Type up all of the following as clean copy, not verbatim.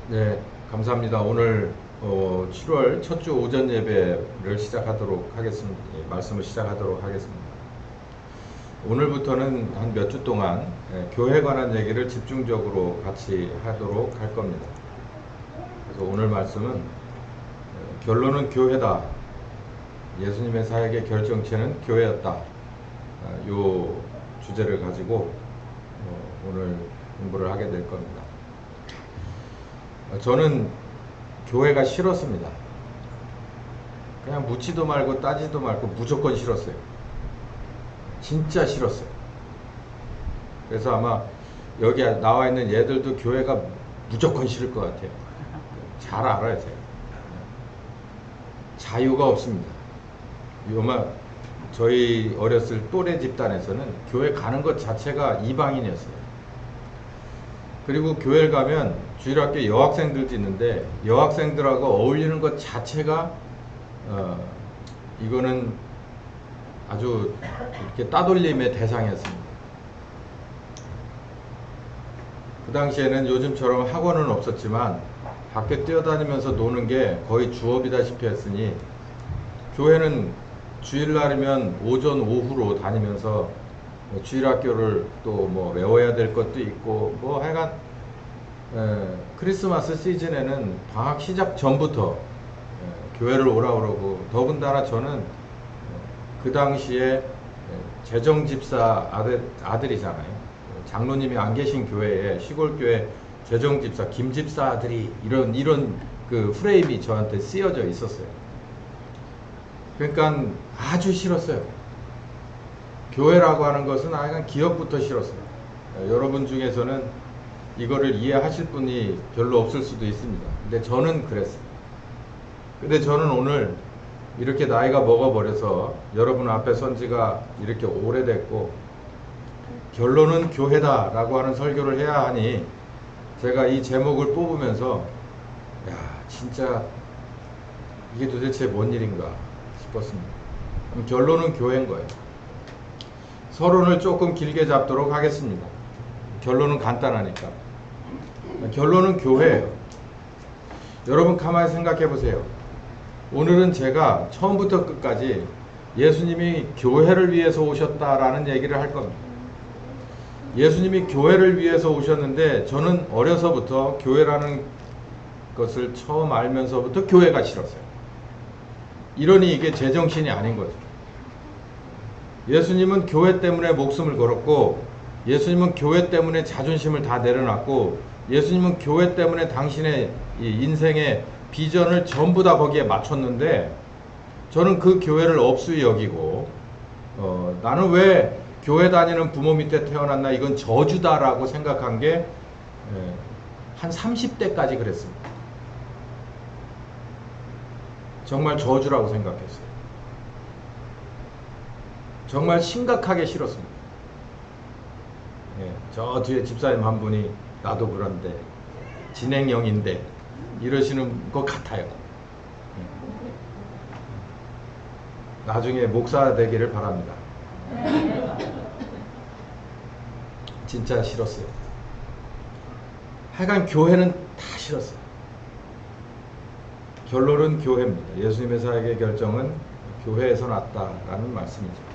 네, 감사합니다. 오늘 7월 첫 주 오전 예배를 시작하도록 하겠습니다. 예, 말씀을 시작하도록 하겠습니다. 오늘부터는 한 몇 주 동안 교회에 관한 얘기를 집중적으로 같이 하도록 할 겁니다. 그래서 오늘 말씀은 결론은 교회다. 예수님의 사역의 결정체는 교회였다. 이 주제를 가지고 오늘 공부를 하게 될 겁니다. 저는 교회가 싫었습니다. 그냥 묻지도 말고 따지도 말고 무조건 싫었어요. 진짜 싫었어요. 그래서 아마 여기 나와 있는 얘들도 교회가 무조건 싫을 것 같아요. 잘 알아요, 제가. 자유가 없습니다. 아마 저희 어렸을 또래 집단에서는 교회 가는 것 자체가 이방인이었어요. 그리고 교회를 가면 주일학교 여학생들도 있는데 여학생들하고 어울리는 것 자체가 이거는 아주 이렇게 따돌림의 대상이었습니다. 그 당시에는 요즘처럼 학원은 없었지만 밖에 뛰어다니면서 노는 게 거의 주업이다시피 했으니 교회는 주일날이면 오전 오후로 다니면서 주일학교를 또 뭐 외워야 될 것도 있고 뭐 하여간 크리스마스 시즌에는 방학 시작 전부터 교회를 오라 그러고 더군다나 저는 그 당시에 재정집사 아들이잖아요. 장로님이 안 계신 교회에 시골교회 재정집사 김집사 아들이 이런 그 프레임이 저한테 쓰여져 있었어요. 그러니까 아주 싫었어요. 교회라고 하는 것은 하여간 기업부터 싫었어요. 여러분 중에서는 이거를 이해하실 분이 별로 없을 수도 있습니다. 근데 저는 그랬어요. 근데 저는 오늘 이렇게 나이가 먹어버려서 여러분 앞에 선 지가 이렇게 오래됐고 결론은 교회다 라고 하는 설교를 해야 하니 제가 이 제목을 뽑으면서 야 진짜 이게 도대체 뭔 일인가 싶었습니다. 결론은 교회인 거예요. 서론을 조금 길게 잡도록 하겠습니다. 결론은 간단하니까. 결론은 교회예요. 여러분 가만히 생각해 보세요. 오늘은 제가 처음부터 끝까지 예수님이 교회를 위해서 오셨다라는 얘기를 할 겁니다. 예수님이 교회를 위해서 오셨는데 저는 어려서부터 교회라는 것을 처음 알면서부터 교회가 싫었어요. 이러니 이게 제정신이 아닌 거죠. 예수님은 교회 때문에 목숨을 걸었고 예수님은 교회 때문에 자존심을 다 내려놨고 예수님은 교회 때문에 당신의 이 인생의 비전을 전부 다 거기에 맞췄는데 저는 그 교회를 업수히 여기고 나는 왜 교회 다니는 부모 밑에 태어났나 이건 저주다라고 생각한 게 한 30대까지 그랬습니다. 정말 저주라고 생각했어요. 정말 심각하게 싫었습니다. 저 뒤에 집사님 한 분이 나도 그런데 진행형인데 이러시는 것 같아요. 나중에 목사 되기를 바랍니다. 진짜 싫었어요. 하여간 교회는 다 싫었어요. 결론은 교회입니다. 예수님의 사역의 결정은 교회에서 났다라는 말씀이죠.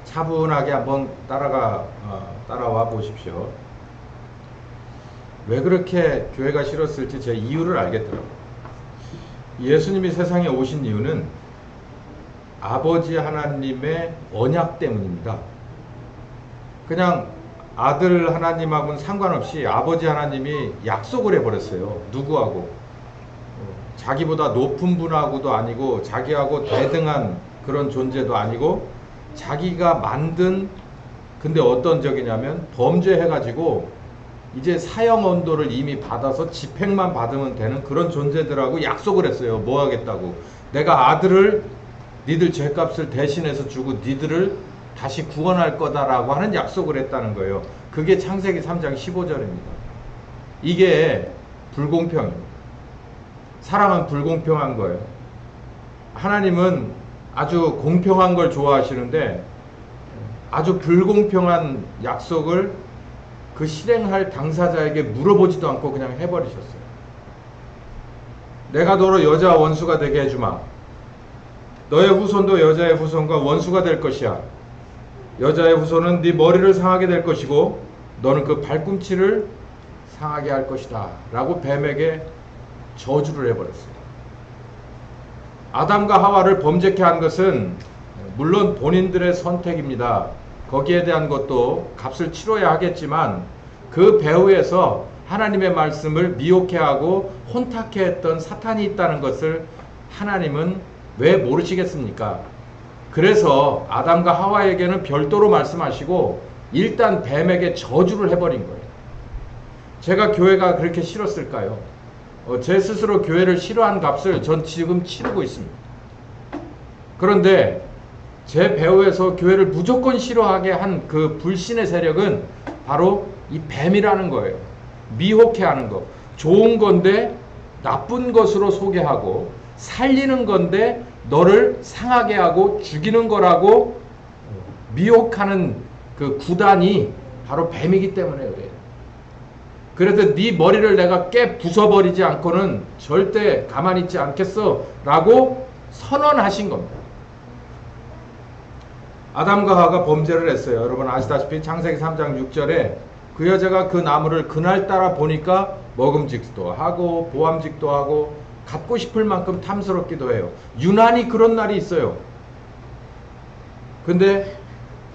차분하게 한번 따라와 보십시오. 왜 그렇게 교회가 싫었을지 제 이유를 알겠더라고요. 예수님이 세상에 오신 이유는 아버지 하나님의 언약 때문입니다. 그냥 아들 하나님하고는 상관없이 아버지 하나님이 약속을 해버렸어요. 누구하고? 자기보다 높은 분하고도 아니고 자기하고 대등한 그런 존재도 아니고 자기가 만든 근데 어떤 적이냐면 범죄해가지고 이제 사형 언도를 이미 받아서 집행만 받으면 되는 그런 존재들하고 약속을 했어요. 뭐 하겠다고. 내가 아들을 니들 죄값을 대신해서 주고 니들을 다시 구원할 거다라고 하는 약속을 했다는 거예요. 그게 창세기 3장 15절입니다. 이게 불공평입니다. 사람은 불공평한 거예요. 하나님은 아주 공평한 걸 좋아하시는데 아주 불공평한 약속을 그 실행할 당사자에게 물어보지도 않고 그냥 해버리셨어요. 내가 너로 여자 원수가 되게 해주마. 너의 후손도 여자의 후손과 원수가 될 것이야. 여자의 후손은 네 머리를 상하게 될 것이고 너는 그 발꿈치를 상하게 할 것이다 라고 뱀에게 저주를 해버렸어요. 아담과 하와를 범죄케 한 것은 물론 본인들의 선택입니다. 거기에 대한 것도 값을 치러야 하겠지만 그 배후에서 하나님의 말씀을 미혹해 하고 혼탁해 했던 사탄이 있다는 것을 하나님은 왜 모르시겠습니까? 그래서 아담과 하와에게는 별도로 말씀하시고 일단 뱀에게 저주를 해버린 거예요. 제가 교회가 그렇게 싫었을까요? 제 스스로 교회를 싫어한 값을 전 지금 치르고 있습니다. 그런데 제 배후에서 교회를 무조건 싫어하게 한 그 불신의 세력은 바로 이 뱀이라는 거예요. 미혹해 하는 거. 좋은 건데 나쁜 것으로 소개하고 살리는 건데 너를 상하게 하고 죽이는 거라고 미혹하는 그 구단이 바로 뱀이기 때문에 그래요. 그래서 네 머리를 내가 깨 부숴버리지 않고는 절대 가만히 있지 않겠어 라고 선언하신 겁니다. 아담과 하와가 범죄를 했어요. 여러분 아시다시피 창세기 3장 6절에 그 여자가 그 나무를 그날따라 보니까 먹음직도 하고 보암직도 하고 갖고 싶을 만큼 탐스럽기도 해요. 유난히 그런 날이 있어요. 근데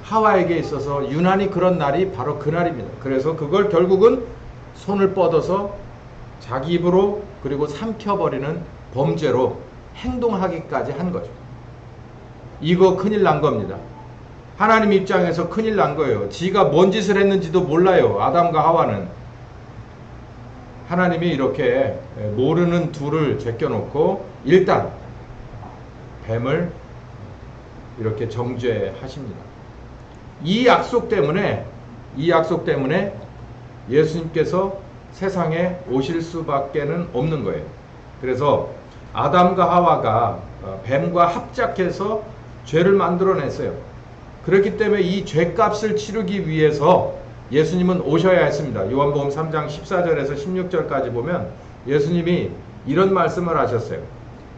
하와에게 있어서 유난히 그런 날이 바로 그날입니다. 그래서 그걸 결국은 손을 뻗어서 자기 입으로 그리고 삼켜버리는 범죄로 행동하기까지 한 거죠. 이거 큰일 난 겁니다. 하나님 입장에서 큰일 난 거예요. 지가 뭔 짓을 했는지도 몰라요. 아담과 하와는. 하나님이 이렇게 모르는 둘을 제껴놓고 일단 뱀을 이렇게 정죄하십니다. 이 약속 때문에 예수님께서 세상에 오실 수밖에는 없는 거예요. 그래서 아담과 하와가 뱀과 합작해서 죄를 만들어냈어요. 그렇기 때문에 이 죄값을 치르기 위해서 예수님은 오셔야 했습니다. 요한복음 3장 14절에서 16절까지 보면 예수님이 이런 말씀을 하셨어요.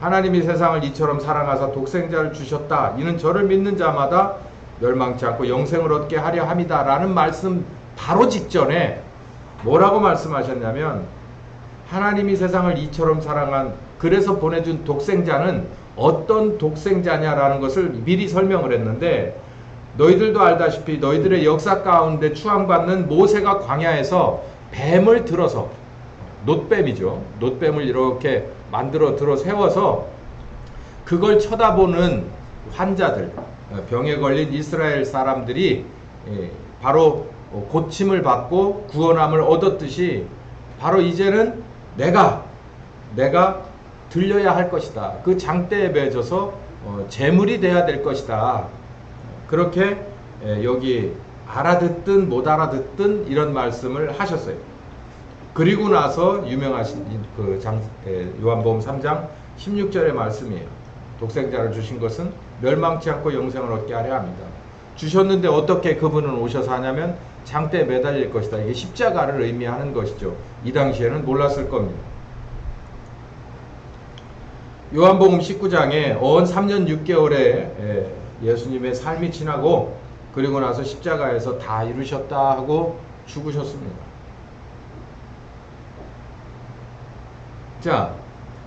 하나님이 세상을 이처럼 사랑하사 독생자를 주셨다. 이는 저를 믿는 자마다 멸망치 않고 영생을 얻게 하려 함이다. 라는 말씀 바로 직전에 뭐라고 말씀하셨냐면 하나님이 세상을 이처럼 사랑한 그래서 보내준 독생자는 어떤 독생자냐라는 것을 미리 설명을 했는데 너희들도 알다시피 너희들의 역사 가운데 추앙받는 모세가 광야에서 뱀을 들어서 놋뱀이죠. 놋뱀을 이렇게 만들어 들어 세워서 그걸 쳐다보는 환자들, 병에 걸린 이스라엘 사람들이 바로 고침을 받고 구원함을 얻었듯이 바로 이제는 내가 들려야 할 것이다. 그 장대에 맺어서 제물이 돼야 될 것이다. 그렇게 여기 알아듣든 못 알아듣든 이런 말씀을 하셨어요. 그리고 나서 유명하신 그 요한복음 3장 16절의 말씀이에요. 독생자를 주신 것은 멸망치 않고 영생을 얻게 하려 합니다. 주셨는데 어떻게 그분은 오셔서 하냐면 장대에 매달릴 것이다. 이게 십자가를 의미하는 것이죠. 이 당시에는 몰랐을 겁니다. 요한복음 19장에 어언 3년 6개월에 예수님의 삶이 지나고 그리고 나서 십자가에서 다 이루셨다 하고 죽으셨습니다. 자,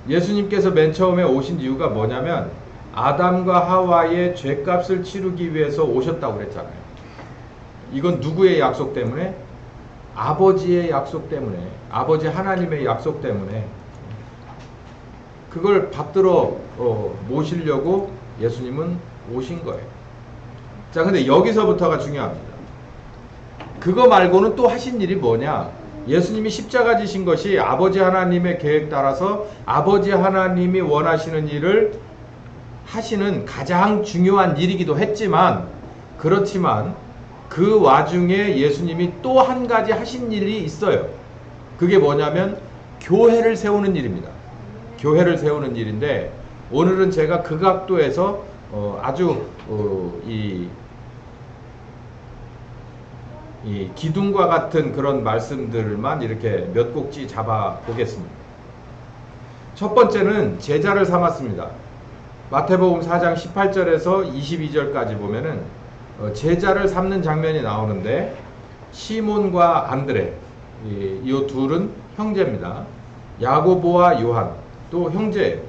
예수님께서 맨 처음에 오신 이유가 뭐냐면 아담과 하와의 죄값을 치르기 위해서 오셨다고 그랬잖아요. 이건 누구의 약속 때문에? 아버지의 약속 때문에, 아버지 하나님의 약속 때문에 그걸 받들어 모시려고 예수님은 오신 거예요. 자, 근데 여기서부터가 중요합니다. 그거 말고는 또 하신 일이 뭐냐? 예수님이 십자가 지신 것이 아버지 하나님의 계획 따라서 아버지 하나님이 원하시는 일을 하시는 가장 중요한 일이기도 했지만, 그렇지만 그 와중에 예수님이 또 한 가지 하신 일이 있어요. 그게 뭐냐면 교회를 세우는 일입니다. 교회를 세우는 일인데 오늘은 제가 그 각도에서 아주 이 기둥과 같은 그런 말씀들만 이렇게 몇 곡지 잡아 보겠습니다. 첫 번째는 제자를 삼았습니다. 마태복음 4장 18절에서 22절까지 보면은 제자를 삼는 장면이 나오는데 시몬과 안드레 이 둘은 형제입니다. 야고보와 요한 또 형제예요.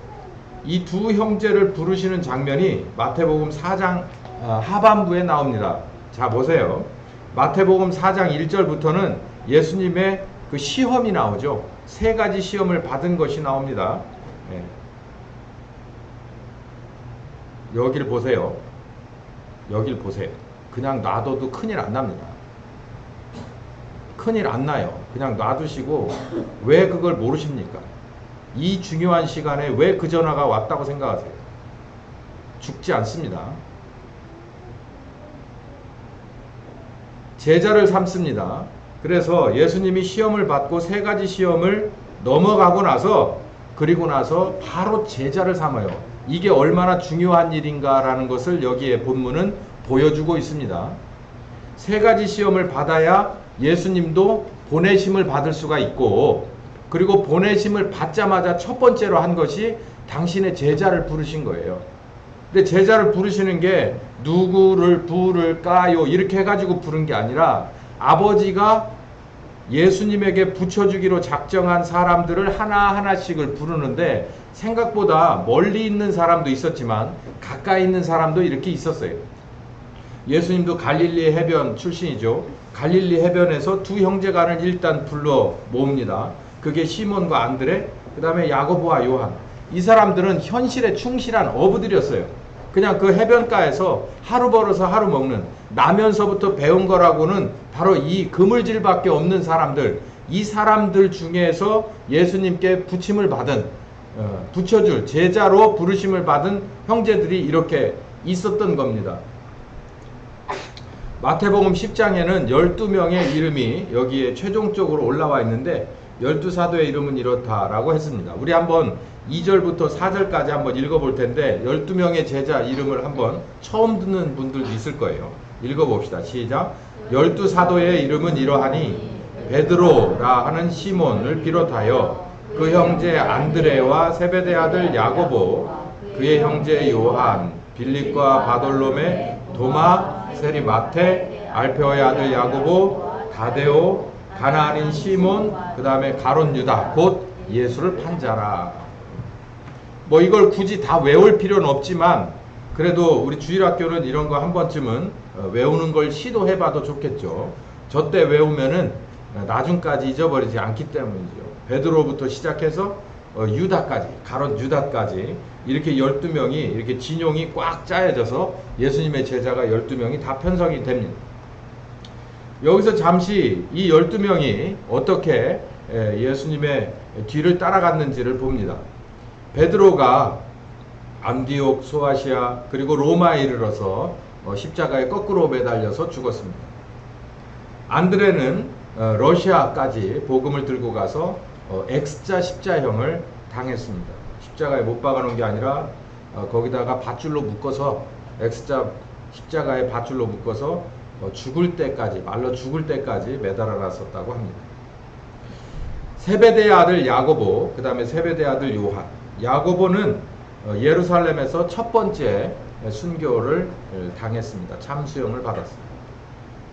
이 두 형제를 부르시는 장면이 마태복음 4장 하반부에 나옵니다. 자 보세요. 마태복음 4장 1절부터는 예수님의 그 시험이 나오죠. 세 가지 시험을 받은 것이 나옵니다. 네. 여기를 보세요. 여길 보세요. 그냥 놔둬도 큰일 안 납니다. 큰일 안 나요. 그냥 놔두시고 왜 그걸 모르십니까? 이 중요한 시간에 왜 그 전화가 왔다고 생각하세요? 죽지 않습니다. 제자를 삼습니다. 그래서 예수님이 시험을 받고 세 가지 시험을 넘어가고 나서 그리고 나서 바로 제자를 삼아요. 이게 얼마나 중요한 일인가라는 것을 여기에 본문은 보여주고 있습니다. 세 가지 시험을 받아야 예수님도 보내심을 받을 수가 있고 그리고 보내심을 받자마자 첫 번째로 한 것이 당신의 제자를 부르신 거예요. 근데 제자를 부르시는 게 누구를 부를까요? 이렇게 해가지고 부른 게 아니라 아버지가 예수님에게 붙여주기로 작정한 사람들을 하나하나씩을 부르는데 생각보다 멀리 있는 사람도 있었지만 가까이 있는 사람도 이렇게 있었어요. 예수님도 갈릴리 해변 출신이죠. 갈릴리 해변에서 두 형제간을 일단 불러 모읍니다. 그게 시몬과 안드레, 그 다음에 야고보와 요한. 이 사람들은 현실에 충실한 어부들이었어요. 그냥 그 해변가에서 하루 벌어서 하루 먹는, 나면서부터 배운 거라고는 바로 이 그물질밖에 없는 사람들, 이 사람들 중에서 예수님께 부침을 받은, 붙여줄 제자로 부르심을 받은 형제들이 이렇게 있었던 겁니다. 마태복음 10장에는 12명의 이름이 여기에 최종적으로 올라와 있는데 12사도의 이름은 이렇다라고 했습니다. 우리 한번 2절부터 4절까지 한번 읽어볼 텐데 12명의 제자 이름을 한번 처음 듣는 분들도 있을 거예요. 읽어봅시다. 시작. 12사도의 이름은 이러하니 베드로라 하는 시몬을 비롯하여 그 형제 안드레와 세베대 아들 야고보, 그의 형제 요한, 빌립과 바돌로메, 도마, 세리마테, 알페오의 아들 야고보, 다데오, 가나안인 시몬, 그 다음에 가롯 유다, 곧 예수를 판 자라. 뭐 이걸 굳이 다 외울 필요는 없지만 그래도 우리 주일학교는 이런 거 한 번쯤은 외우는 걸 시도해봐도 좋겠죠. 저 때 외우면은 나중까지 잊어버리지 않기 때문이죠. 베드로부터 시작해서 유다까지, 가롯 유다까지 이렇게 12명이 이렇게 진용이 꽉 짜여져서 예수님의 제자가 12명이 다 편성이 됩니다. 여기서 잠시 이 12명이 어떻게 예수님의 뒤를 따라갔는지를 봅니다. 베드로가 안디옥, 소아시아 그리고 로마에 이르러서 십자가에 거꾸로 매달려서 죽었습니다. 안드레는 러시아까지 복음을 들고 가서 X자 십자형을 당했습니다. 십자가에 못 박아놓은 게 아니라 거기다가 밧줄로 묶어서 X자 십자가에 밧줄로 묶어서 죽을 때까지, 말로 죽을 때까지 매달아놨었다고 합니다. 세베대의 아들 야고보, 그 다음에 세베대의 아들 요한. 야고보는 예루살렘에서 첫 번째 순교를 당했습니다. 참수형을 받았습니다.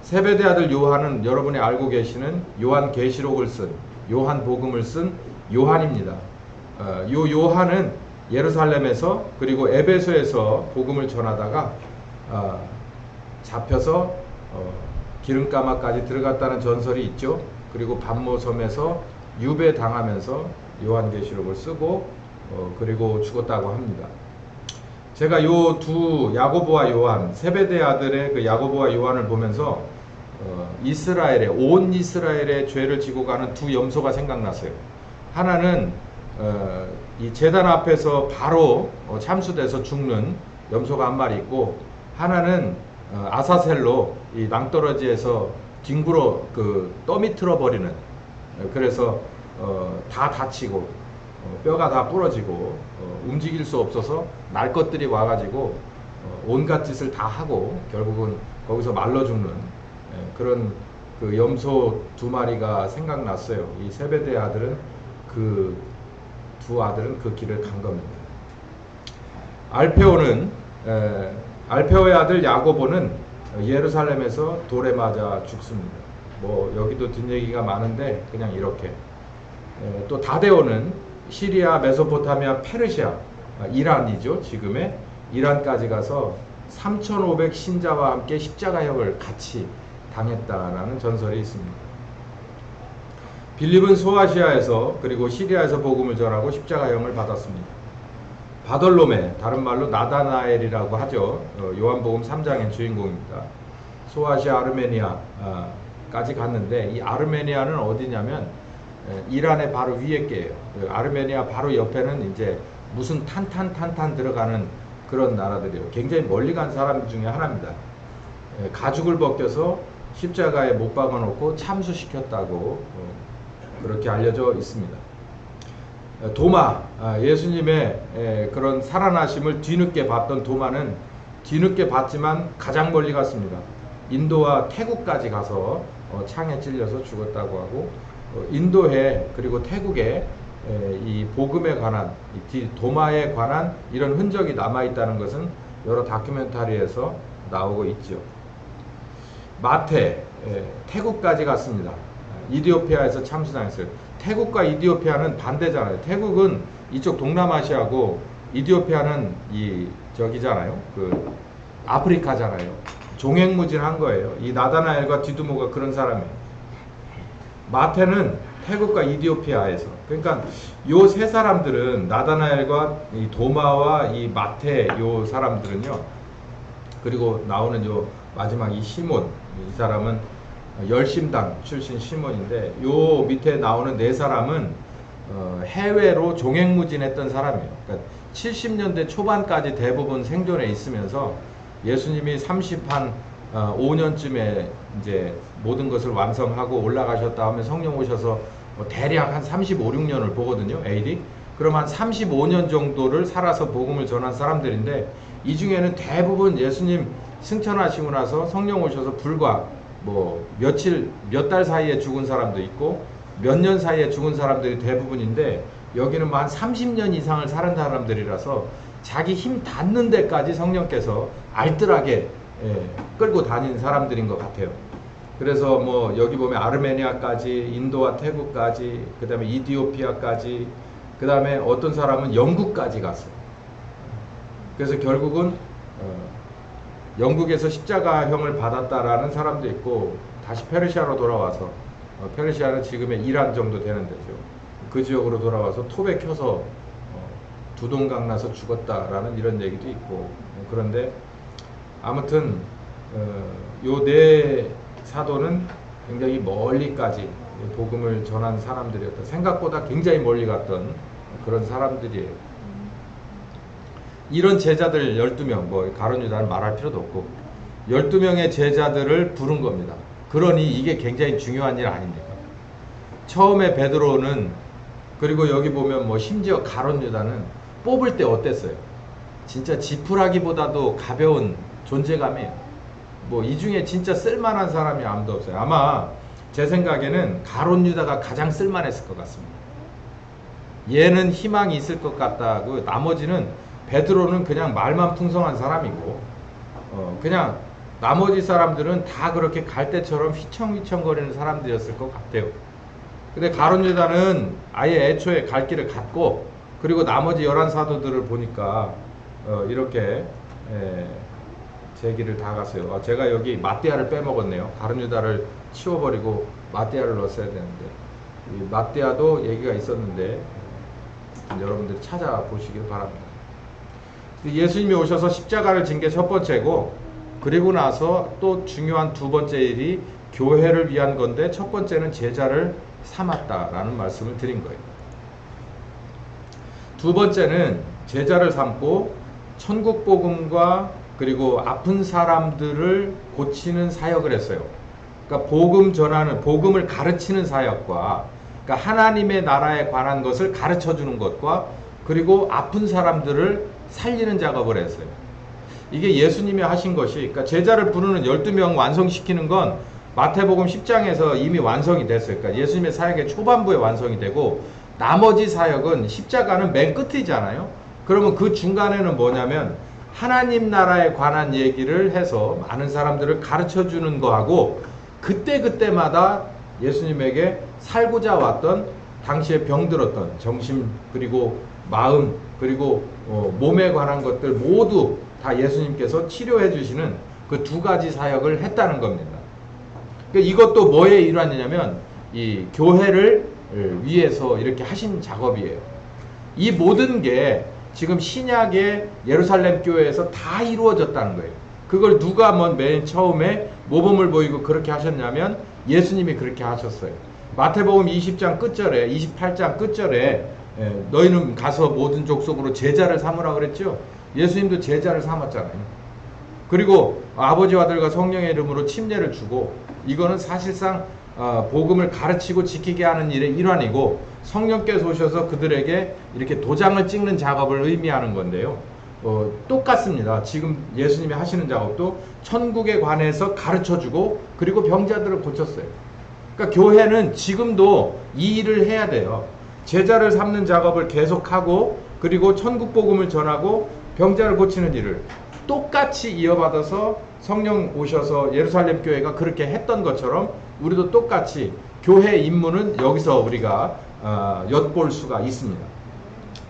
세베대 아들 요한은 여러분이 알고 계시는 요한계시록을 쓴, 요한복음을 쓴 요한입니다. 요 요한은 예루살렘에서 그리고 에베소에서 복음을 전하다가 잡혀서 기름가마까지 들어갔다는 전설이 있죠. 그리고 반모섬에서 유배당하면서 요한계시록을 쓰고 그리고 죽었다고 합니다. 제가 요 두 야고보와 요한, 세베대 아들의 그 야고보와 요한을 보면서 이스라엘의, 온 이스라엘의 죄를 지고 가는 두 염소가 생각났어요. 하나는 이 제단 앞에서 바로 참수돼서 죽는 염소가 한 마리 있고, 하나는 아사셀로 이 낭떠러지에서 뒹굴어 떠미틀어 버리는, 그래서 다 다치고 뼈가 다 부러지고 움직일 수 없어서 날 것들이 와가지고 온갖 짓을 다 하고 결국은 거기서 말라 죽는 그런 그 염소 두 마리가 생각났어요. 이 세베대 아들은 그 두 아들은 그 길을 간 겁니다. 알페오의 아들 야고보는 예루살렘에서 돌에 맞아 죽습니다. 뭐 여기도 뒷얘기가 많은데 그냥 이렇게. 또 다데오는 시리아, 메소포타미아, 페르시아, 이란이죠. 지금의 이란까지 가서 3,500 신자와 함께 십자가형을 같이 당했다라는 전설이 있습니다. 빌립은 소아시아에서 그리고 시리아에서 복음을 전하고 십자가형을 받았습니다. 바돌로메, 다른 말로 나다나엘이라고 하죠. 요한복음 3장의 주인공입니다. 소아시아 아르메니아까지 갔는데 이 아르메니아는 어디냐면 이란의 바로 위에 게예요. 아르메니아 바로 옆에는 이제 무슨 탄탄 들어가는 그런 나라들이에요. 굉장히 멀리 간 사람 중에 하나입니다. 가죽을 벗겨서 십자가에 못 박아놓고 참수시켰다고 그렇게 알려져 있습니다. 도마, 예수님의 그런 살아나심을 뒤늦게 봤던 도마는 뒤늦게 봤지만 가장 멀리 갔습니다. 인도와 태국까지 가서 창에 찔려서 죽었다고 하고, 인도에 그리고 태국에 이 복음에 관한, 도마에 관한 이런 흔적이 남아있다는 것은 여러 다큐멘터리에서 나오고 있죠. 마태, 태국까지 갔습니다. 이디오피아에서 참수당했어요. 태국과 이디오피아는 반대잖아요. 태국은 이쪽 동남아시아고 이디오피아는 저기잖아요. 그 아프리카잖아요. 종횡무진한 거예요. 이 나다나엘과 디두모가 그런 사람이에요. 마태는 태국과 이디오피아에서. 그러니까 요 세 사람들은 나다나엘과 이 도마와 이 마태 요 사람들은요. 그리고 나오는 요 마지막 이 시몬, 이 사람은 열심당 출신 시몬인데 요 밑에 나오는 네 사람은 해외로 종횡무진했던 사람이에요. 그러니까 70년대 초반까지 대부분 생존해 있으면서 예수님이 35년쯤에 이제 모든 것을 완성하고 올라가셨다 하면 성령 오셔서 대략 한 35, 6년을 보거든요. AD. 그럼 한 35년 정도를 살아서 복음을 전한 사람들인데 이 중에는 대부분 예수님 승천하시고 나서 성령 오셔서 불과 뭐 몇 달 사이에 죽은 사람도 있고 몇 년 사이에 죽은 사람들이 대부분인데 여기는 뭐 한 30년 이상을 살은 사람들이라서 자기 힘 닿는 데까지 성령께서 알뜰하게 끌고 다닌 사람들인 것 같아요. 그래서 뭐 여기 보면 아르메니아까지, 인도와 태국까지, 그 다음에 이디오피아까지, 그 다음에 어떤 사람은 영국까지 갔어요. 그래서 결국은 영국에서 십자가형을 받았다라는 사람도 있고 다시 페르시아로 돌아와서 페르시아는 지금의 이란 정도 되는 데죠. 그 지역으로 돌아와서 톱에 켜서 두동강 나서 죽었다라는 이런 얘기도 있고. 그런데 아무튼 요 네 사도는 굉장히 멀리까지 복음을 전한 사람들이었다. 생각보다 굉장히 멀리 갔던 그런 사람들이에요. 이런 제자들 12명, 뭐 가룟 유다는 말할 필요도 없고 12명의 제자들을 부른 겁니다. 그러니 이게 굉장히 중요한 일 아닙니까? 처음에 베드로는, 그리고 여기 보면 뭐 심지어 가룟 유다는 뽑을 때 어땠어요? 진짜 지푸라기보다도 가벼운 존재감이에요. 뭐 이 중에 진짜 쓸만한 사람이 아무도 없어요. 아마 제 생각에는 가룟 유다가 가장 쓸만했을 것 같습니다. 얘는 희망이 있을 것 같다고, 나머지는 베드로는 그냥 말만 풍성한 사람이고 그냥 나머지 사람들은 다 그렇게 갈대처럼 휘청휘청거리는 사람들이었을 것 같아요. 근데 가룟 유다는 아예 애초에 갈 길을 갔고, 그리고 나머지 11사도들을 보니까 이렇게 제 길을 다 갔어요. 제가 여기 마띠아를 빼먹었네요. 가룟 유다를 치워버리고 마띠아를 넣었어야 되는데, 이 마띠아도 얘기가 있었는데 여러분들이 찾아보시길 바랍니다. 예수님이 오셔서 십자가를 진 게 첫 번째고, 그리고 나서 또 중요한 두 번째 일이 교회를 위한 건데, 첫 번째는 제자를 삼았다라는 말씀을 드린 거예요. 두 번째는 제자를 삼고 천국 복음과 그리고 아픈 사람들을 고치는 사역을 했어요. 그러니까 복음 전하는, 복음을 가르치는 사역과, 그러니까 하나님의 나라에 관한 것을 가르쳐 주는 것과, 그리고 아픈 사람들을 살리는 작업을 했어요. 이게 예수님이 하신 것이, 그러니까 제자를 부르는 12명 완성시키는 건 마태복음 10장에서 이미 완성이 됐어요. 그러니까 예수님의 사역의 초반부에 완성이 되고, 나머지 사역은 십자가는 맨 끝이잖아요. 그러면 그 중간에는 뭐냐면 하나님 나라에 관한 얘기를 해서 많은 사람들을 가르쳐 주는 거하고 그때그때마다 예수님에게 살고자 왔던 당시에 병들었던 정신 그리고 마음 그리고 몸에 관한 것들 모두 다 예수님께서 치료해 주시는 그 두 가지 사역을 했다는 겁니다. 그러니까 이것도 뭐의 일환이냐면 이 교회를 위해서 이렇게 하신 작업이에요. 이 모든 게 지금 신약의 예루살렘 교회에서 다 이루어졌다는 거예요. 그걸 누가 맨 처음에 모범을 보이고 그렇게 하셨냐면 예수님이 그렇게 하셨어요. 마태복음 20장 끝절에 28장 끝절에 너희는 가서 모든 족속으로 제자를 삼으라 그랬죠. 예수님도 제자를 삼았잖아요. 그리고 아버지와 아들과 성령의 이름으로 침례를 주고 이거는 사실상 복음을 가르치고 지키게 하는 일의 일환이고 성령께서 오셔서 그들에게 이렇게 도장을 찍는 작업을 의미하는 건데요. 똑같습니다. 지금 예수님이 하시는 작업도 천국에 관해서 가르쳐주고 그리고 병자들을 고쳤어요. 그러니까 교회는 지금도 이 일을 해야 돼요. 제자를 삼는 작업을 계속하고 그리고 천국 복음을 전하고 병자를 고치는 일을 똑같이 이어받아서 성령 오셔서 예루살렘 교회가 그렇게 했던 것처럼 우리도 똑같이 교회 임무는 여기서 우리가 엿볼 수가 있습니다.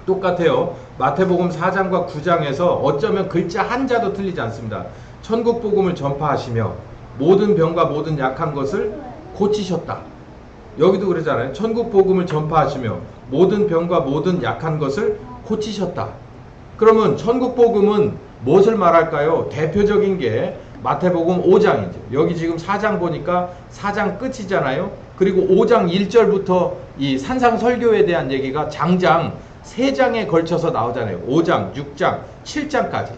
똑같아요. 마태복음 4장과 9장에서 어쩌면 글자 한자도 틀리지 않습니다. 천국 복음을 전파하시며 모든 병과 모든 약한 것을 고치셨다. 여기도 그러잖아요. 천국 복음을 전파하시며 모든 병과 모든 약한 것을 고치셨다. 그러면 천국 복음은 무엇을 말할까요? 대표적인 게 마태복음 5장이죠. 여기 지금 4장 보니까 4장 끝이잖아요. 그리고 5장 1절부터 이 산상설교에 대한 얘기가 장장 3장에 걸쳐서 나오잖아요. 5장, 6장, 7장까지.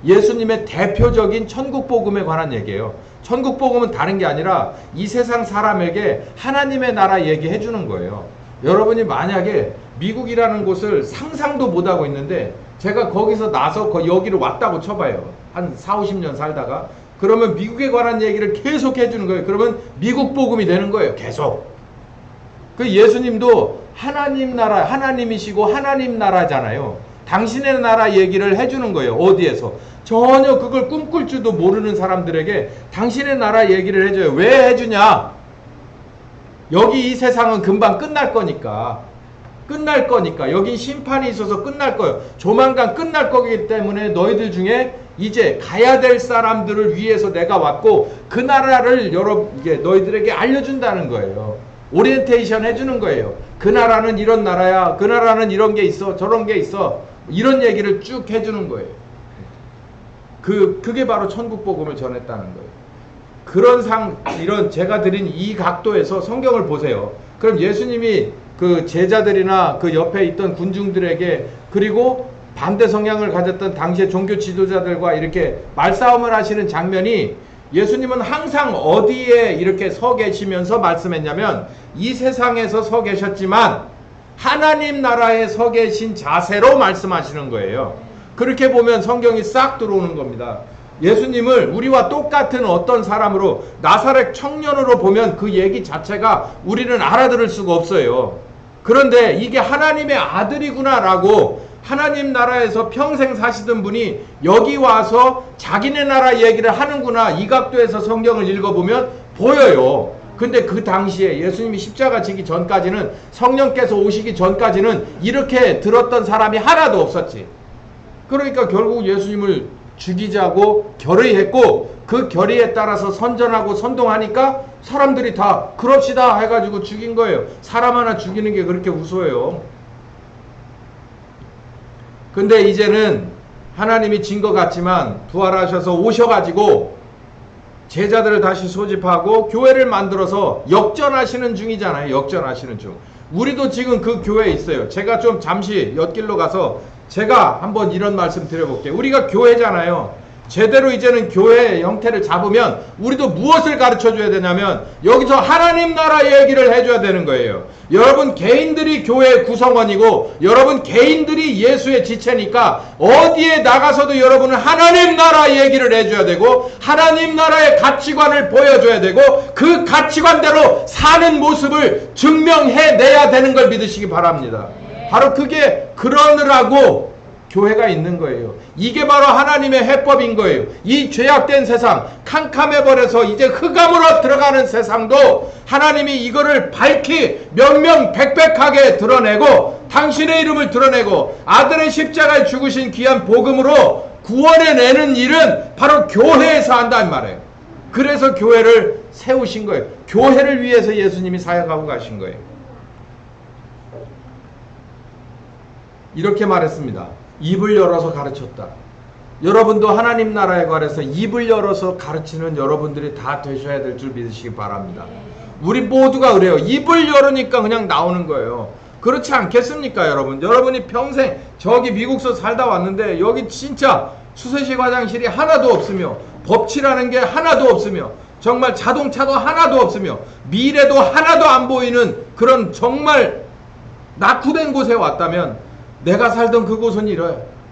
예수님의 대표적인 천국복음에 관한 얘기예요. 천국복음은 다른 게 아니라 이 세상 사람에게 하나님의 나라 얘기해 주는 거예요. 여러분이 만약에 미국이라는 곳을 상상도 못하고 있는데 제가 거기서 나서 여기로 왔다고 쳐봐요. 한 4, 50년 살다가. 그러면 미국에 관한 얘기를 계속 해주는 거예요. 그러면 미국 복음이 되는 거예요. 계속. 그 예수님도 하나님 나라, 하나님이시고 하나님 나라잖아요. 당신의 나라 얘기를 해주는 거예요. 어디에서? 전혀 그걸 꿈꿀 줄도 모르는 사람들에게 당신의 나라 얘기를 해줘요. 왜 해주냐? 여기 이 세상은 금방 끝날 거니까. 끝날 거니까. 여긴 심판이 있어서 끝날 거예요. 조만간 끝날 거기 때문에 너희들 중에 이제 가야 될 사람들을 위해서 내가 왔고 그 나라를 이게 너희들에게 알려준다는 거예요. 오리엔테이션 해주는 거예요. 그 나라는 이런 나라야. 그 나라는 이런 게 있어. 저런 게 있어. 이런 얘기를 쭉 해주는 거예요. 그게 바로 천국 복음을 전했다는 거예요. 이런 제가 드린 이 각도에서 성경을 보세요. 그럼 예수님이 그 제자들이나 그 옆에 있던 군중들에게 그리고 반대 성향을 가졌던 당시의 종교 지도자들과 이렇게 말싸움을 하시는 장면이 예수님은 항상 어디에 이렇게 서 계시면서 말씀했냐면 이 세상에서 서 계셨지만 하나님 나라에 서 계신 자세로 말씀하시는 거예요. 그렇게 보면 성경이 싹 들어오는 겁니다. 예수님을 우리와 똑같은 어떤 사람으로 나사렛 청년으로 보면 그 얘기 자체가 우리는 알아들을 수가 없어요. 그런데 이게 하나님의 아들이구나라고 하나님 나라에서 평생 사시던 분이 여기 와서 자기네 나라 얘기를 하는구나 이 각도에서 성경을 읽어보면 보여요. 근데 그 당시에 예수님이 십자가 지기 전까지는 성령께서 오시기 전까지는 이렇게 들었던 사람이 하나도 없었지. 그러니까 결국 예수님을 죽이자고 결의했고 그 결의에 따라서 선전하고 선동하니까 사람들이 다 그럽시다 해가지고 죽인 거예요. 사람 하나 죽이는 게 그렇게 우스워요. 근데 이제는 하나님이 진 것 같지만 부활하셔서 오셔가지고 제자들을 다시 소집하고 교회를 만들어서 역전하시는 중이잖아요. 역전하시는 중. 우리도 지금 그 교회에 있어요. 제가 좀 잠시 엿길로 가서 제가 한번 이런 말씀 드려볼게요. 우리가 교회잖아요. 제대로 이제는 교회의 형태를 잡으면 우리도 무엇을 가르쳐 줘야 되냐면 여기서 하나님 나라 얘기를 해줘야 되는 거예요. 여러분 개인들이 교회의 구성원이고 여러분 개인들이 예수의 지체니까 어디에 나가서도 여러분은 하나님 나라 얘기를 해줘야 되고 하나님 나라의 가치관을 보여줘야 되고 그 가치관대로 사는 모습을 증명해내야 되는 걸 믿으시기 바랍니다. 바로 그게 그러느라고 교회가 있는 거예요. 이게 바로 하나님의 해법인 거예요. 이 죄악된 세상, 캄캄해버려서 이제 흑암으로 들어가는 세상도 하나님이 이거를 밝히 명명백백하게 드러내고 당신의 이름을 드러내고 아들의 십자가에 죽으신 귀한 복음으로 구원해내는 일은 바로 교회에서 한다는 말이에요. 그래서 교회를 세우신 거예요. 교회를 위해서 예수님이 사역하고 가신 거예요. 이렇게 말했습니다. 입을 열어서 가르쳤다. 여러분도 하나님 나라에 관해서 입을 열어서 가르치는 여러분들이 다 되셔야 될 줄 믿으시기 바랍니다. 우리 모두가 그래요. 입을 열으니까 그냥 나오는 거예요. 그렇지 않겠습니까, 여러분? 여러분이 평생 저기 미국서 살다 왔는데 여기 진짜 수세식 화장실이 하나도 없으며 법치라는 게 하나도 없으며 정말 자동차도 하나도 없으며 미래도 하나도 안 보이는 그런 정말 낙후된 곳에 왔다면 내가 살던 그곳은 이래.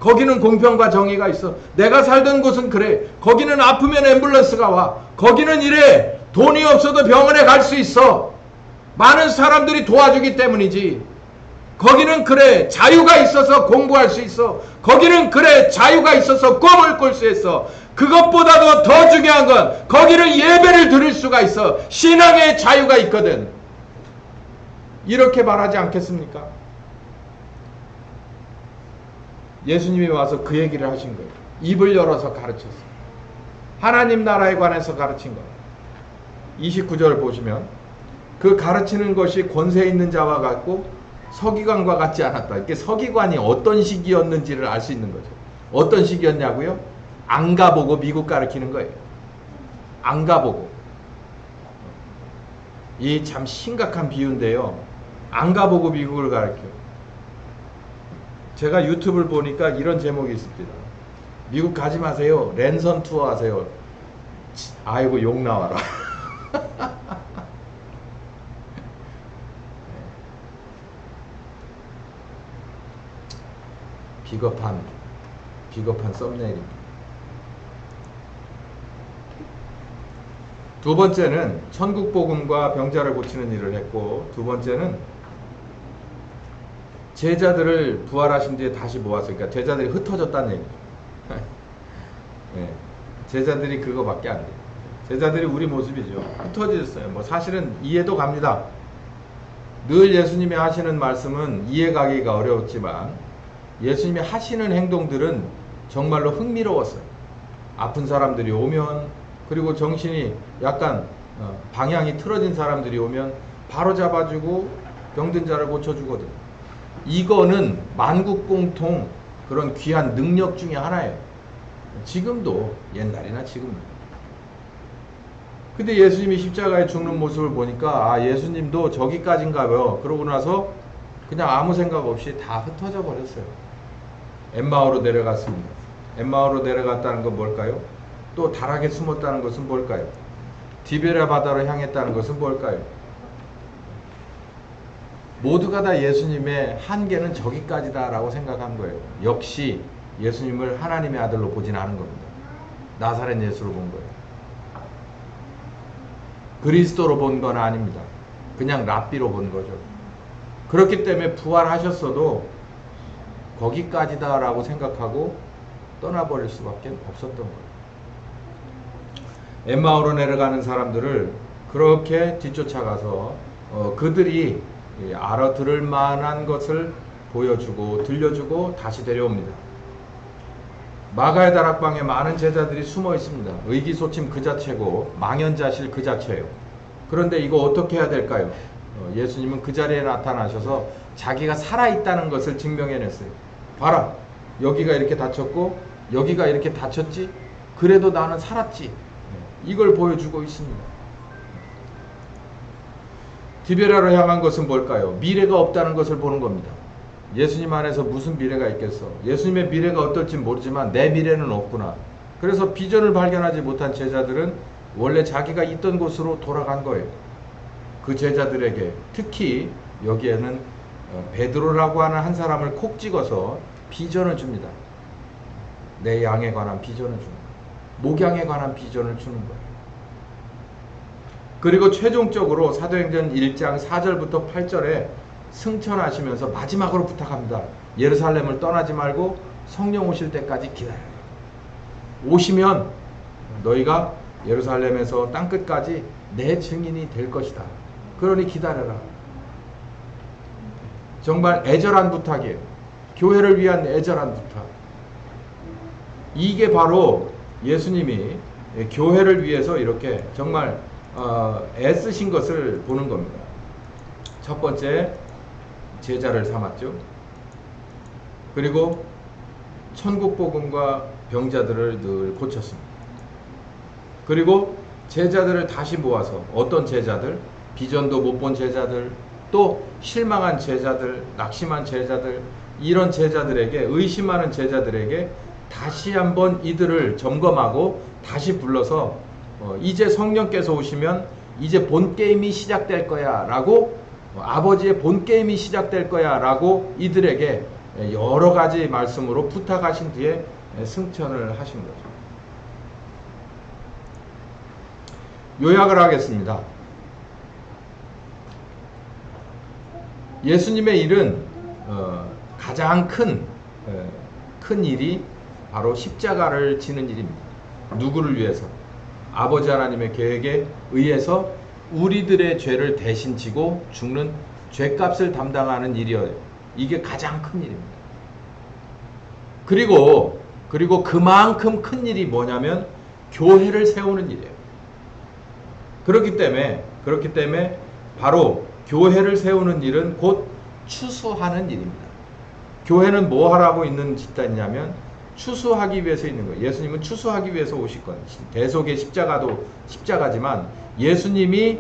거기는 공평과 정의가 있어. 내가 살던 곳은 그래. 거기는 아프면 앰뷸런스가 와. 거기는 이래. 돈이 없어도 병원에 갈 수 있어. 많은 사람들이 도와주기 때문이지. 거기는 그래. 자유가 있어서 공부할 수 있어. 거기는 그래. 자유가 있어서 꿈을 꿀 수 있어. 그것보다도 더 중요한 건 거기는 예배를 드릴 수가 있어. 신앙의 자유가 있거든. 이렇게 말하지 않겠습니까? 예수님이 와서 그 얘기를 하신 거예요. 입을 열어서 가르쳤어요. 하나님 나라에 관해서 가르친 거예요. 29절 보시면 그 가르치는 것이 권세 있는 자와 같고 서기관과 같지 않았다. 이렇게 서기관이 어떤 시기였는지를 알 수 있는 거죠. 어떤 시기였냐고요? 안 가보고 미국 가르치는 거예요. 안 가보고. 이 참 심각한 비유인데요. 안 가보고 미국을 가르쳐요. 제가 유튜브를 보니까 이런 제목이 있습니다. 미국 가지 마세요. 랜선 투어 하세요. 아이고 욕 나와라. 비겁한 썸네일입니다. 두 번째는 천국복음과 병자를 고치는 일을 했고 두 번째는 제자들을 부활하신 뒤에 다시 모았어요. 그러니까 제자들이 흩어졌다는 얘기죠. 네. 제자들이 그거밖에 안 돼요. 제자들이 우리 모습이죠. 흩어졌어요. 뭐 사실은 이해도 갑니다. 늘 예수님이 하시는 말씀은 이해가기가 어려웠지만 예수님이 하시는 행동들은 정말로 흥미로웠어요. 아픈 사람들이 오면 그리고 정신이 약간 방향이 틀어진 사람들이 오면 바로 잡아주고 병든 자를 고쳐주거든요. 이거는 만국공통 그런 귀한 능력 중에 하나예요. 지금도 옛날이나 지금도. 근데 예수님이 십자가에 죽는 모습을 보니까 아 예수님도 저기까지인가요. 그러고 나서 그냥 아무 생각 없이 다 흩어져 버렸어요. 엠마오로 내려갔습니다. 엠마오로 내려갔다는 건 뭘까요? 또 다락에 숨었다는 것은 뭘까요? 디베랴 바다로 향했다는 것은 뭘까요? 모두가 다 예수님의 한계는 저기까지다 라고 생각한 거예요. 역시 예수님을 하나님의 아들로 보진 않은 겁니다. 나사렛 예수로 본 거예요. 그리스도로 본 건 아닙니다. 그냥 랍비로 본 거죠. 그렇기 때문에 부활하셨어도 거기까지다 라고 생각하고 떠나버릴 수밖에 없었던 거예요. 엠마오로 내려가는 사람들을 그렇게 뒤쫓아가서 그들이 알아들을 만한 것을 보여주고 들려주고 다시 데려옵니다. 마가의 다락방에 많은 제자들이 숨어 있습니다. 의기소침 그 자체고 망연자실 그 자체예요. 그런데 이거 어떻게 해야 될까요? 예수님은 그 자리에 나타나셔서 자기가 살아있다는 것을 증명해냈어요. 봐라, 여기가 이렇게 다쳤고 여기가 이렇게 다쳤지? 그래도 나는 살았지. 이걸 보여주고 있습니다. 디베랴로 향한 것은 뭘까요? 미래가 없다는 것을 보는 겁니다. 예수님 안에서 무슨 미래가 있겠어? 예수님의 미래가 어떨지 모르지만 내 미래는 없구나. 그래서 비전을 발견하지 못한 제자들은 원래 자기가 있던 곳으로 돌아간 거예요. 그 제자들에게 특히 여기에는 베드로라고 하는 한 사람을 콕 찍어서 비전을 줍니다. 내 양에 관한 비전을 주는 거예요. 목양에 관한 비전을 주는 거예요. 그리고 최종적으로 사도행전 1장 4절부터 8절에 승천하시면서 마지막으로 부탁합니다. 예루살렘을 떠나지 말고 성령 오실 때까지 기다려라. 오시면 너희가 예루살렘에서 땅끝까지 내 증인이 될 것이다. 그러니 기다려라. 정말 애절한 부탁이에요. 교회를 위한 애절한 부탁. 이게 바로 예수님이 교회를 위해서 이렇게 정말 애쓰신 것을 보는 겁니다. 첫 번째, 제자를 삼았죠. 그리고 천국 복음과 병자들을 늘 고쳤습니다. 그리고 제자들을 다시 모아서 어떤 제자들, 비전도 못 본 제자들, 또 실망한 제자들, 낙심한 제자들, 이런 제자들에게, 의심하는 제자들에게 다시 한번 이들을 점검하고 다시 불러서 이제 성령께서 오시면 이제 본 게임이 시작될 거야 라고, 아버지의 본 게임이 시작될 거야 라고 이들에게 여러 가지 말씀으로 부탁하신 뒤에 승천을 하신 거죠. 요약을 하겠습니다. 예수님의 일은 가장 큰 일이 바로 십자가를 지는 일입니다. 누구를 위해서? 아버지 하나님의 계획에 의해서 우리들의 죄를 대신 지고 죽는 죄값을 담당하는 일이어요. 이게 가장 큰 일입니다. 그리고 그만큼 큰 일이 뭐냐면 교회를 세우는 일이에요. 그렇기 때문에 바로 교회를 세우는 일은 곧 추수하는 일입니다. 교회는 뭐 하라고 있는 집단이냐면 추수하기 위해서 있는 거예요. 예수님은 추수하기 위해서 오실 거예요. 대속의 십자가도 십자가지만 예수님이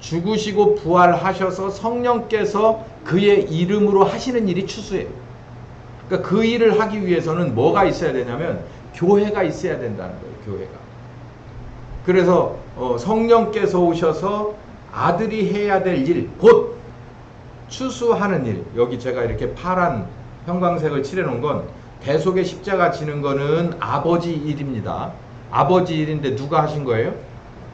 죽으시고 부활하셔서 성령께서 그의 이름으로 하시는 일이 추수예요. 그러니까 그 일을 하기 위해서는 뭐가 있어야 되냐면 교회가 있어야 된다는 거예요. 교회가. 그래서 성령께서 오셔서 아들이 해야 될 일, 곧 추수하는 일. 여기 제가 이렇게 파란 형광색을 칠해놓은 건 대속의 십자가 지는 거는 아버지 일입니다. 아버지 일인데 누가 하신 거예요?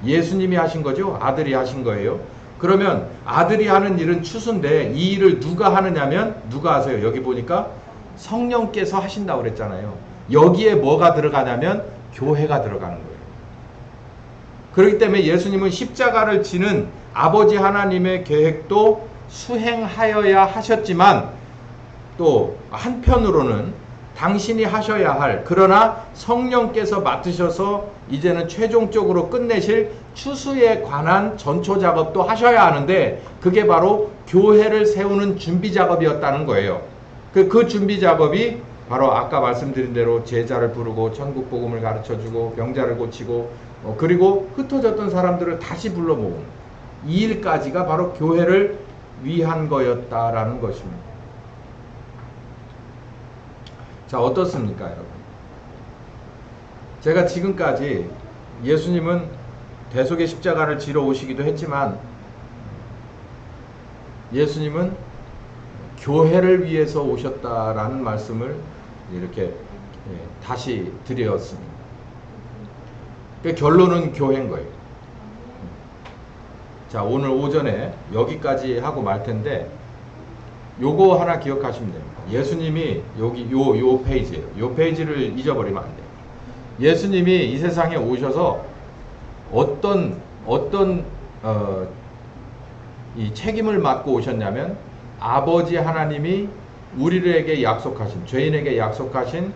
예수님이 하신 거죠? 아들이 하신 거예요. 그러면 아들이 하는 일은 추수인데 이 일을 누가 하느냐면 누가 하세요? 여기 보니까 성령께서 하신다고 그랬잖아요. 여기에 뭐가 들어가냐면 교회가 들어가는 거예요. 그렇기 때문에 예수님은 십자가를 지는 아버지 하나님의 계획도 수행하여야 하셨지만 또 한편으로는 당신이 하셔야 할, 그러나 성령께서 맡으셔서 이제는 최종적으로 끝내실 추수에 관한 전초 작업도 하셔야 하는데 그게 바로 교회를 세우는 준비 작업이었다는 거예요. 그 준비 작업이 바로 아까 말씀드린 대로 제자를 부르고 천국 복음을 가르쳐주고 병자를 고치고 그리고 흩어졌던 사람들을 다시 불러 모으는 이 일까지가 바로 교회를 위한 거였다라는 것입니다. 자, 어떻습니까, 여러분? 제가 지금까지 예수님은 대속의 십자가를 지러 오시기도 했지만 예수님은 교회를 위해서 오셨다라는 말씀을 이렇게 다시 드렸습니다. 결론은 교회인 거예요. 자, 오늘 오전에 여기까지 하고 말 텐데 요거 하나 기억하시면 됩니다. 예수님이 여기 요 페이지예요. 요 페이지를 잊어버리면 안 돼요. 예수님이 이 세상에 오셔서 어떤 이 책임을 맡고 오셨냐면 아버지 하나님이 우리에게 약속하신, 죄인에게 약속하신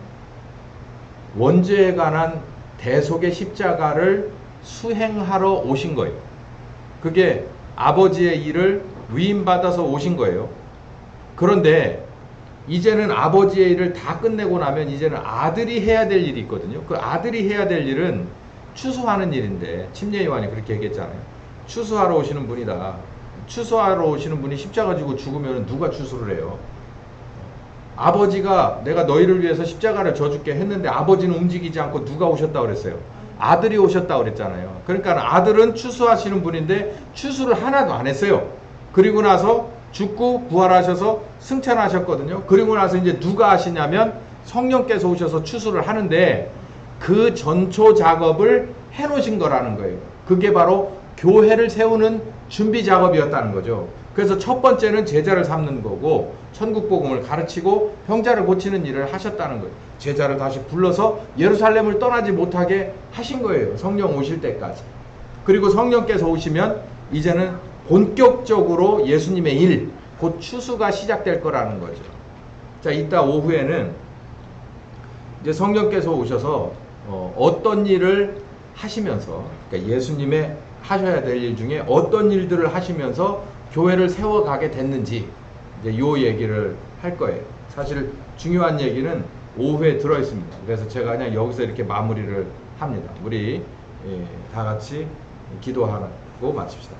원죄에 관한 대속의 십자가를 수행하러 오신 거예요. 그게 아버지의 일을 위임받아서 오신 거예요. 그런데 이제는 아버지의 일을 다 끝내고 나면 이제는 아들이 해야 될 일이 있거든요. 그 아들이 해야 될 일은 추수하는 일인데 침례 요한이 그렇게 얘기했잖아요. 추수하러 오시는 분이다. 추수하러 오시는 분이 십자가 지고 죽으면 누가 추수를 해요? 아버지가 내가 너희를 위해서 십자가를 져줄게 했는데 아버지는 움직이지 않고 누가 오셨다 그랬어요? 아들이 오셨다 그랬잖아요. 그러니까 아들은 추수하시는 분인데 추수를 하나도 안 했어요. 그리고 나서 죽고 부활하셔서 승천하셨거든요. 그리고 나서 이제 누가 하시냐면 성령께서 오셔서 추수를 하는데 그 전초 작업을 해놓으신 거라는 거예요. 그게 바로 교회를 세우는 준비 작업이었다는 거죠. 그래서 첫 번째는 제자를 삼는 거고 천국 복음을 가르치고 형제를 고치는 일을 하셨다는 거예요. 제자를 다시 불러서 예루살렘을 떠나지 못하게 하신 거예요. 성령 오실 때까지. 그리고 성령께서 오시면 이제는 본격적으로 예수님의 일, 곧 추수가 시작될 거라는 거죠. 자, 이따 오후에는 이제 성령께서 오셔서 어떤 일을 하시면서, 그러니까 예수님의 하셔야 될 일 중에 어떤 일들을 하시면서 교회를 세워가게 됐는지 이제 요 얘기를 할 거예요. 사실 중요한 얘기는 오후에 들어 있습니다. 그래서 제가 그냥 여기서 이렇게 마무리를 합니다. 우리 다 같이 기도하고 마칩시다.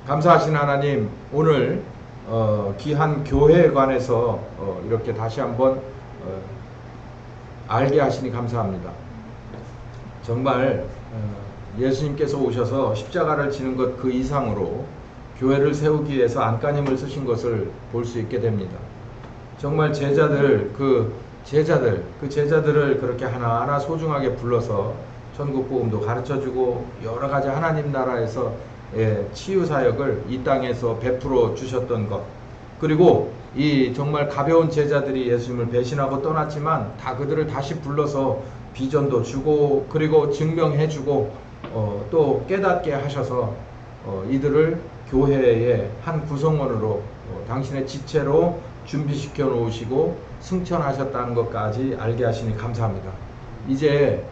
감사하신 하나님, 오늘 귀한 교회에 관해서 이렇게 다시 한번 알게 하시니 감사합니다. 정말 예수님께서 오셔서 십자가를 지는 것 그 이상으로 교회를 세우기 위해서 안간힘을 쓰신 것을 볼 수 있게 됩니다. 정말 그 제자들을 그렇게 하나하나 소중하게 불러서 천국 복음도 가르쳐주고 여러 가지 하나님 나라에서 치유 사역을 이 땅에서 베풀어 주셨던 것, 그리고 이 정말 가벼운 제자들이 예수님을 배신하고 떠났지만 다 그들을 다시 불러서 비전도 주고 그리고 증명해주고 또 깨닫게 하셔서 이들을 교회의 한 구성원으로 당신의 지체로 준비시켜 놓으시고 승천하셨다는 것까지 알게 하시니 감사합니다. 이제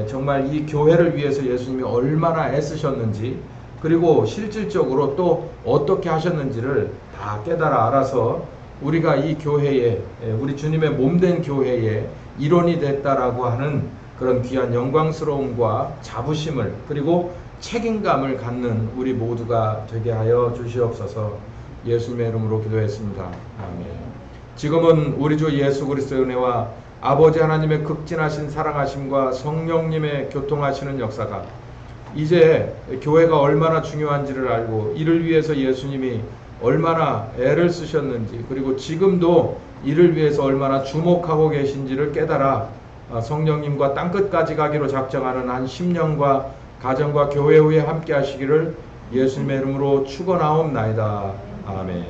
정말 이 교회를 위해서 예수님이 얼마나 애쓰셨는지, 그리고 실질적으로 또 어떻게 하셨는지를 다 깨달아 알아서 우리가 이 교회에, 우리 주님의 몸된 교회에 일원이 됐다라고 하는 그런 귀한 영광스러움과 자부심을, 그리고 책임감을 갖는 우리 모두가 되게 하여 주시옵소서. 예수님의 이름으로 기도했습니다. 아멘. 지금은 우리 주 예수 그리스도의 은혜와 아버지 하나님의 극진하신 사랑하심과 성령님의 교통하시는 역사가 이제 교회가 얼마나 중요한지를 알고 이를 위해서 예수님이 얼마나 애를 쓰셨는지, 그리고 지금도 이를 위해서 얼마나 주목하고 계신지를 깨달아 성령님과 땅끝까지 가기로 작정하는 한 10년과 가정과 교회 후에 함께 하시기를 예수님의 이름으로 축원하옵나이다. 아멘.